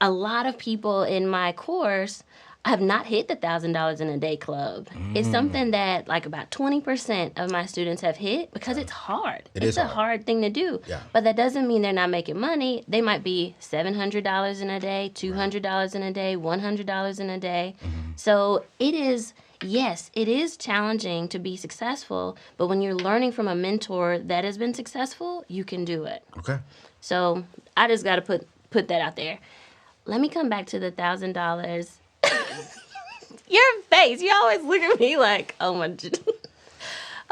a lot of people in my course have not hit the $1,000 in a day club. It's something that like about 20% of my students have hit because it's hard. It's a hard thing to do. Yeah. But that doesn't mean they're not making money. They might be $700 in a day, $200 in a day, $100 in a day. So it is, yes, it is challenging to be successful, but when you're learning from a mentor that has been successful, you can do it. Okay. So I just got to put that out there. Let me come back to the $1,000. Your face. You always look at me like, oh my.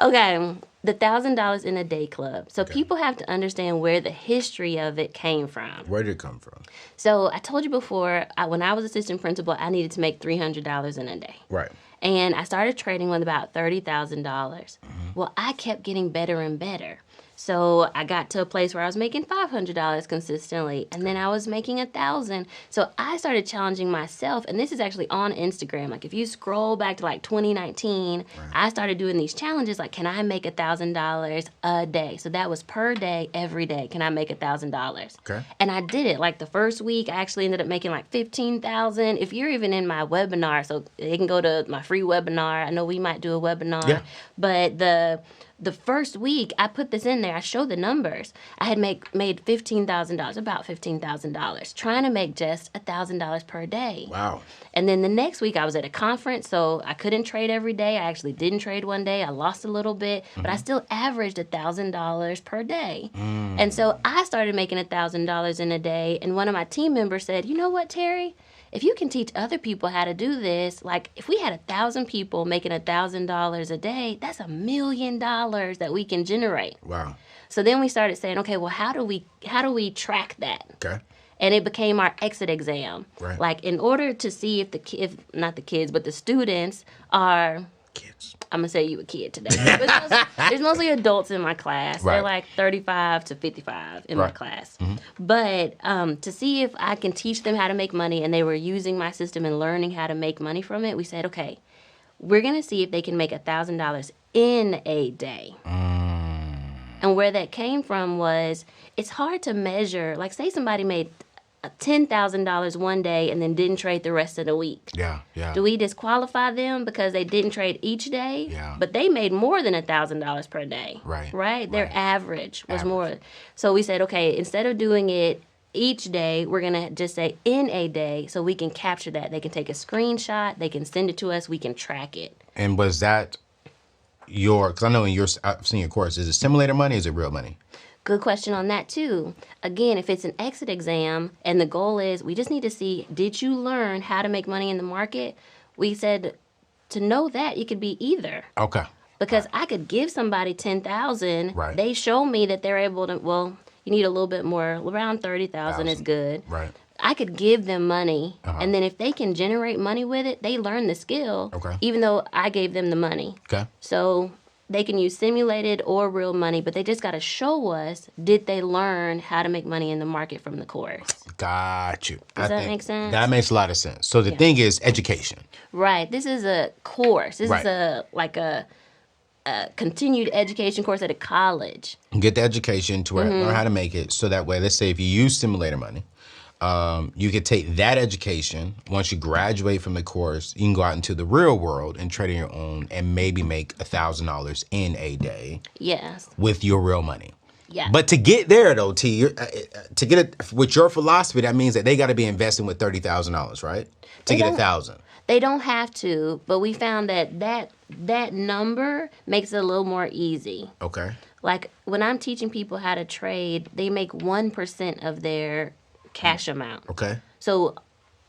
Okay, the $1,000 in a day club. So people have to understand where the history of it came from. Where did it come from? So I told you before, when I was assistant principal, I needed to make $300 in a day. Right. And I started trading with about $30,000. Well, I kept getting better and better. So I got to a place where I was making $500 consistently, and then I was making $1,000. So I started challenging myself, and this is actually on Instagram. Like if you scroll back to like 2019, I started doing these challenges. Like, can I make $1,000 a day? So that was per day, every day. Can I make $1,000? Okay. And I did it. Like the first week, I actually ended up making like $15,000. If you're even in my webinar, so they can go to my free webinar. I know we might do a webinar, but the first week, I put this in there. I showed the numbers. I had made $15,000, about $15,000, trying to make just $1,000 per day. Wow. And then the next week, I was at a conference, so I couldn't trade every day. I actually didn't trade one day. I lost a little bit, but I still averaged $1,000 per day. And so I started making $1,000 in a day, and one of my team members said, you know what, Teri? If you can teach other people how to do this, like if we had 1,000 people making $1,000 a day, that's $1 million that we can generate. Wow. So then we started saying, okay, well, how do we track that? Okay. And it became our exit exam. Right. Like in order to see if not the kids, but the students are. Kids. I'm going to say you a kid today. There's mostly adults in my class. Right. They're like 35 to 55 in my class. But to see if I can teach them how to make money, and they were using my system and learning how to make money from it, we said, okay, we're going to see if they can make $1,000 in a day. And where that came from was it's hard to measure. Like say somebody made $10,000 one day and then didn't trade the rest of the week. Yeah. Do we disqualify them because they didn't trade each day? Yeah. But they made more than $1,000 per day. Right? Their average was more. So we said, okay, instead of doing it each day, we're going to just say in a day so we can capture that. They can take a screenshot. They can send it to us. We can track it. And was that because I know I've seen your course, is it simulator money or is it real money? Good question on that, too. Again, if it's an exit exam and the goal is we just need to see, did you learn how to make money in the market? We said to know that, it could be either. Okay. Because I could give somebody $10,000. Right. They show me that they're able to, well, you need a little bit more. Around $30,000 is good. Right. I could give them money. And then if they can generate money with it, they learn the skill. Okay. Even though I gave them the money. Okay. So they can use simulated or real money, but they just got to show us, did they learn how to make money in the market from the course? Got you. Does that make sense? That makes a lot of sense. So the thing is education. Right. This is a course. This is a continued education course at a college. Get the education to learn how to make it so that way, let's say if you use simulator money, you could take that education. Once you graduate from the course, you can go out into the real world and trade on your own and maybe make $1,000 in a day. Yes. With your real money. Yeah. But to get there, though, T, to get it with your philosophy, that means that they got to be investing with $30,000, right? To get 1,000. They don't have to, but we found that number makes it a little more easy. Okay. Like when I'm teaching people how to trade, they make 1% of their cash amount. Okay. So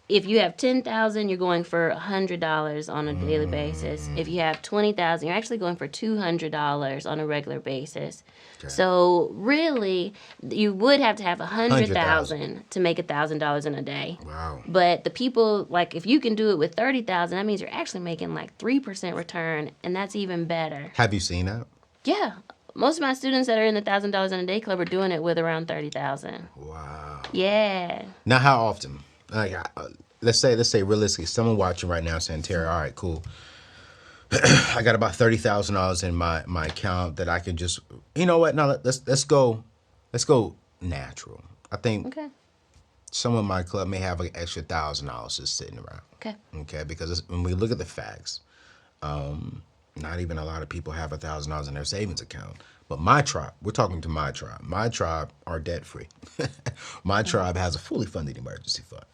if you have $10,000, you're going for $100 on a daily basis. If you have $20,000, you're actually going for $200 on a regular basis. Okay. So really, you would have to have $100,000 to make $1,000 in a day. Wow. But the people, like if you can do it with $30,000, that means you're actually making like 3% return, and that's even better. Have you seen that? Yeah. Most of my students that are in the $1,000 in a day club are doing it with around $30,000. Wow. Yeah. Now, how often? Like, let's say realistically, someone watching right now saying, Teri, all right, cool. I got about $30,000 in my account that I could just, you know what? No, let's go natural. I think Some of my club may have an extra $1,000 just sitting around. Okay. Okay, because when we look at the facts, not even a lot of people have $1,000 in their savings account. But my tribe, we're talking to my tribe. My tribe are debt free. My tribe has a fully funded emergency fund.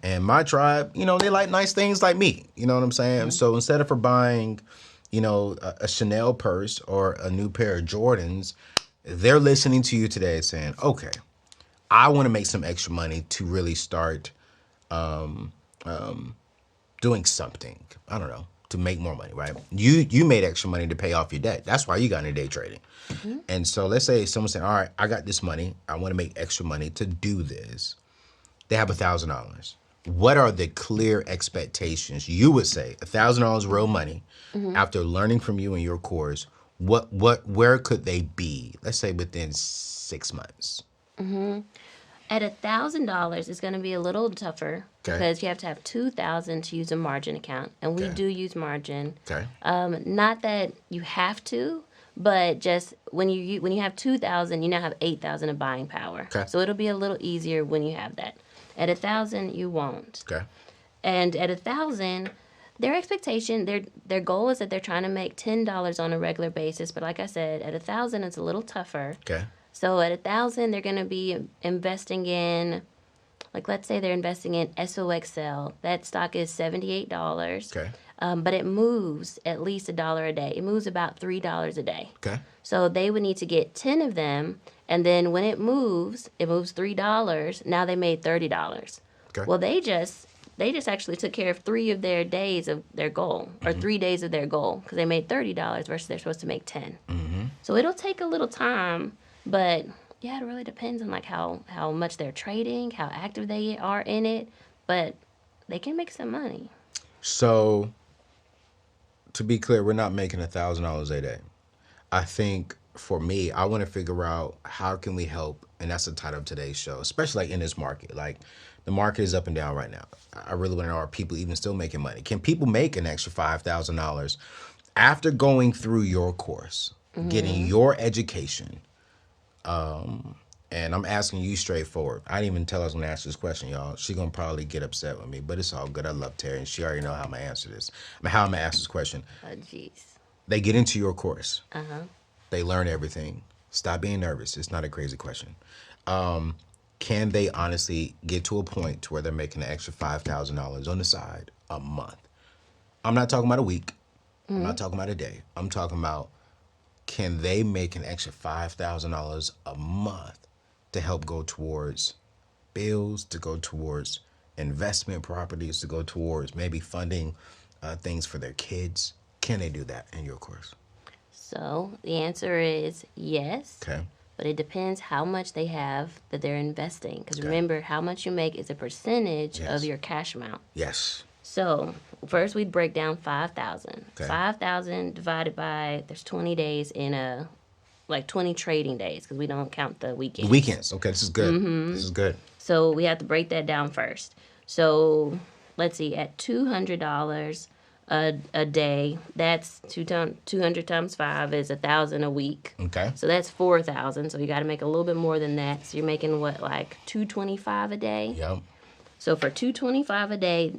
And my tribe, they like nice things like me. You know what I'm saying? Mm-hmm. So instead of buying, a Chanel purse or a new pair of Jordans, they're listening to you today saying, okay, I want to make some extra money to really start doing something. I don't know, to make more money, right? You made extra money to pay off your debt. That's why you got into day trading. Mm-hmm. And so let's say someone's saying, all right, I got this money. I want to make extra money to do this. They have $1,000. What are the clear expectations? You would say $1,000 real money. Mm-hmm. After learning from you in your course, where could they be? Let's say within 6 months. Mm-hmm. At $1,000, it's going to be a little tougher because you have to have $2,000 to use a margin account, and we do use margin. Okay. Not that you have to, but just when you have $2,000, you now have $8,000 of buying power. Okay. So it'll be a little easier when you have that. At $1,000, you won't. Okay. And at $1,000, their expectation, their goal is that they're trying to make $10 on a regular basis. But like I said, at $1,000, it's a little tougher. Okay. So at $1,000, they're going to be investing in, like let's say they're investing in SOXL. That stock is $78. Okay. But it moves at least $1 a day. It moves about $3 a day. Okay. So they would need to get 10 of them, and then when it moves $3. Now they made $30. Okay. Well, they just actually took care of 3 of their days of their goal, or 3 days of their goal, because they made $30 versus they're supposed to make 10. Mm-hmm. So it'll take a little time. But yeah, it really depends on like how much they're trading, how active they are in it. But they can make some money. So, to be clear, we're not making $1,000 a day. I think for me, I want to figure out how can we help, and that's the title of today's show, especially like in this market. Like the market is up and down right now. I really want to know, are people even still making money? Can people make an extra $5,000 after going through your course, getting your education? And I'm asking you straightforward. I didn't even tell her I was going to ask this question, y'all. She's going to probably get upset with me, but it's all good. I love Teri, and she already know how I'm going to answer this. How I'm going to ask this question. Oh, jeez. They get into your course. Uh-huh. They learn everything. Stop being nervous. It's not a crazy question. Can they honestly get to a point to where they're making an extra $5,000 on the side a month? I'm not talking about a week. I'm not talking about a day. I'm talking about, can they make an extra $5,000 a month to help go towards bills, to go towards investment properties, to go towards maybe funding things for their kids? Can they do that in your course? So the answer is yes. Okay. But it depends how much they have that they're investing. Because remember, how much you make is a percentage of your cash amount. Yes. So first we'd break down 5,000. Okay. 5,000 divided by, there's 20 days in a, like 20 trading days, because we don't count the weekends. The weekends. Okay, this is good. Mm-hmm. This is good. So we have to break that down first. So let's see, at $200 a day, that's 200 times 5 is 1,000 a week. Okay. So that's 4,000. So you got to make a little bit more than that. So you're making what, like $225 a day? Yep. So for $225 a day,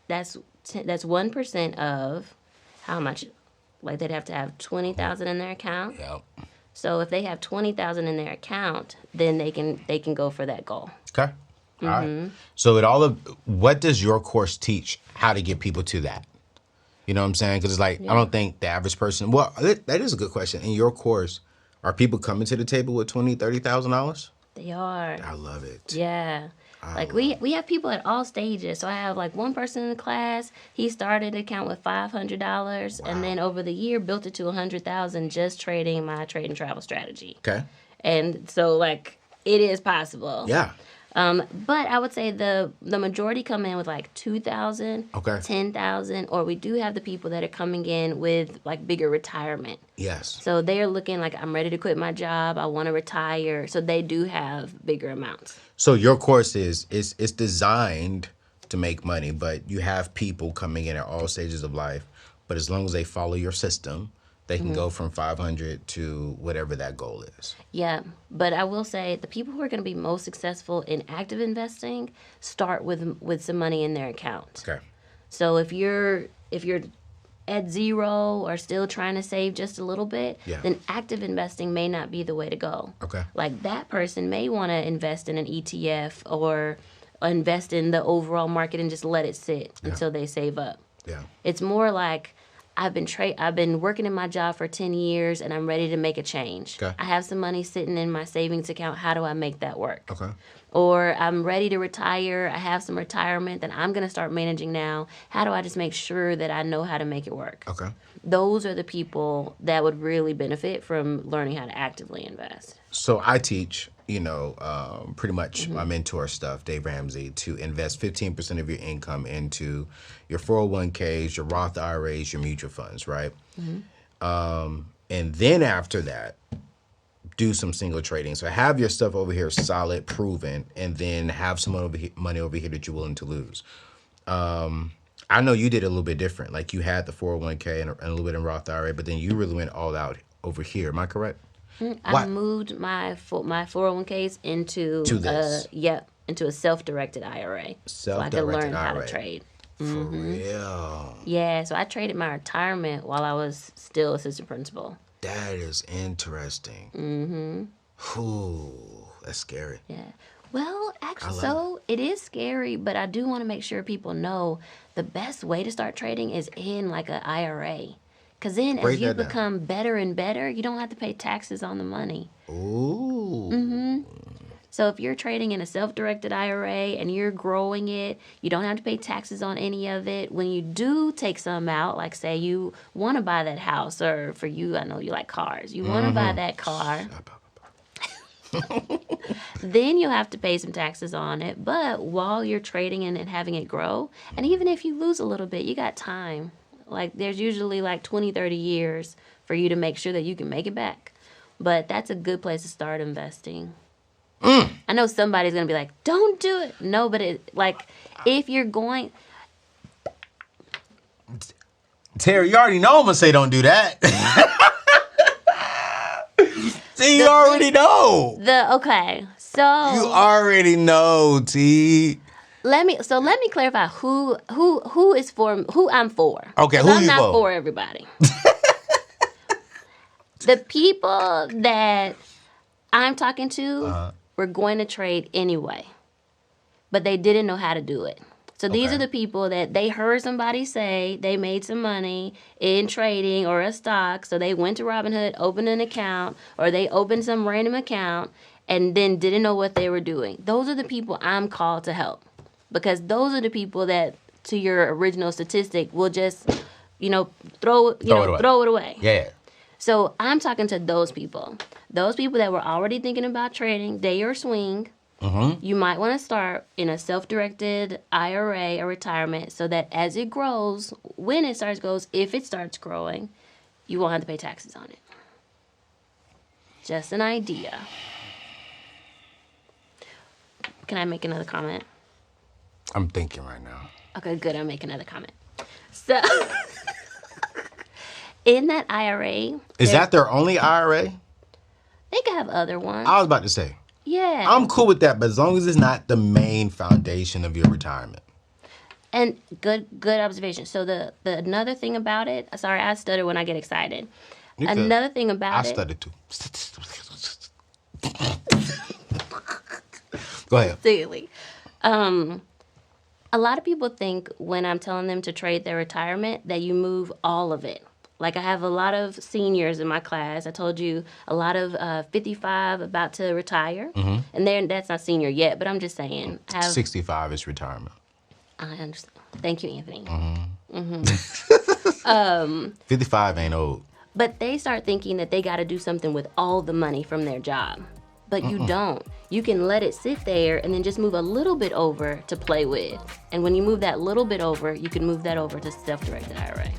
that's 1% of how much? Like they'd have to have 20,000 in their account. Yep. So if they have 20,000 in their account, then they can go for that goal. Okay. All right. So what does your course teach? How to get people to that? You know what I'm saying? Because it's like, I don't think the average person. Well, that is a good question. In your course, are people coming to the table with $20,000, $30,000? They are. I love it. Yeah. We have people at all stages. So I have like one person in the class. He started an account with $500, and then over the year built it to $100,000 just trading my trade and travel strategy. Okay. And so like it is possible. Yeah. But I would say the majority come in with like 2,000, okay, 10,000, or we do have the people that are coming in with like bigger retirement. Yes. So they're looking like, I'm ready to quit my job, I want to retire. So they do have bigger amounts. So your course is designed to make money, but you have people coming in at all stages of life. But as long as they follow your system, they can go from 500 to whatever that goal is. Yeah, but I will say the people who are going to be most successful in active investing start with some money in their account. Okay. So if you're at zero or still trying to save just a little bit, then active investing may not be the way to go. Okay. Like that person may want to invest in an ETF or invest in the overall market and just let it sit until they save up. Yeah. It's more like I've been working in my job for 10 years and I'm ready to make a change. Okay. I have some money sitting in my savings account. How do I make that work? Okay. Or I'm ready to retire. I have some retirement that I'm going to start managing now. How do I just make sure that I know how to make it work? Okay. Those are the people that would really benefit from learning how to actively invest. So I teach, pretty much my mentor stuff, Dave Ramsey, to invest 15% of your income into your 401ks, your Roth IRAs, your mutual funds, right? And then after that, do some single trading. So have your stuff over here solid, proven, and then have some money over here that you're willing to lose. I know you did a little bit different. Like you had the 401k and a little bit in Roth IRA, but then you really went all out over here. Am I correct? I moved my 401ks into into a self-directed IRA. So I could learn how to trade. For real. Yeah, so I traded my retirement while I was still assistant principal. That is interesting. Ooh, that's scary. Yeah. Well, actually, it is scary, but I do want to make sure people know the best way to start trading is in like an IRA. Because then as you become better and better, you don't have to pay taxes on the money. Ooh. So if you're trading in a self-directed IRA and you're growing it, you don't have to pay taxes on any of it. When you do take some out, like say you want to buy that house, or for you, I know you like cars. You want to buy that car. Then you'll have to pay some taxes on it. But while you're trading and having it grow, and even if you lose a little bit, you got time. Like there's usually like 20, 30 years for you to make sure that you can make it back. But that's a good place to start investing. I know somebody's going to be like, don't do it. No, but if you're going... Terry, you already know I'm going to say don't do that. See, you already know. Okay, so... You already know, T. Let me clarify who I'm for. Okay, who you for? I'm not for everybody. The people that I'm talking to were going to trade anyway, but they didn't know how to do it. So these are the people that they heard somebody say they made some money in trading or a stock, so they went to Robinhood, opened an account, or they opened some random account and then didn't know what they were doing. Those are the people I'm called to help, because those are the people that, to your original statistic, will just, throw it away. Yeah. So I'm talking to those people that were already thinking about trading, day or swing. You might want to start in a self-directed IRA or retirement so that as it grows, if it starts growing, you won't have to pay taxes on it. Just an idea. Can I make another comment? I'm thinking right now. Okay, good. I'll make another comment. So, in that IRA... Is that their only IRA? They could have other ones. I was about to say. Yeah. I'm cool with that, but as long as it's not the main foundation of your retirement. And good observation. So the another thing about it... Sorry, I stutter when I get excited. Another thing about I stutter too. Go ahead. Silly. A lot of people think when I'm telling them to trade their retirement that you move all of it. Like I have a lot of seniors in my class. I told you a lot of 55 about to retire. And that's not senior yet, but I'm just saying. 65 is retirement. I understand. Thank you, Anthony. 55 ain't old. But they start thinking that they got to do something with all the money from their job. But you don't. You can let it sit there and then just move a little bit over to play with. And when you move that little bit over, you can move that over to self-directed IRA.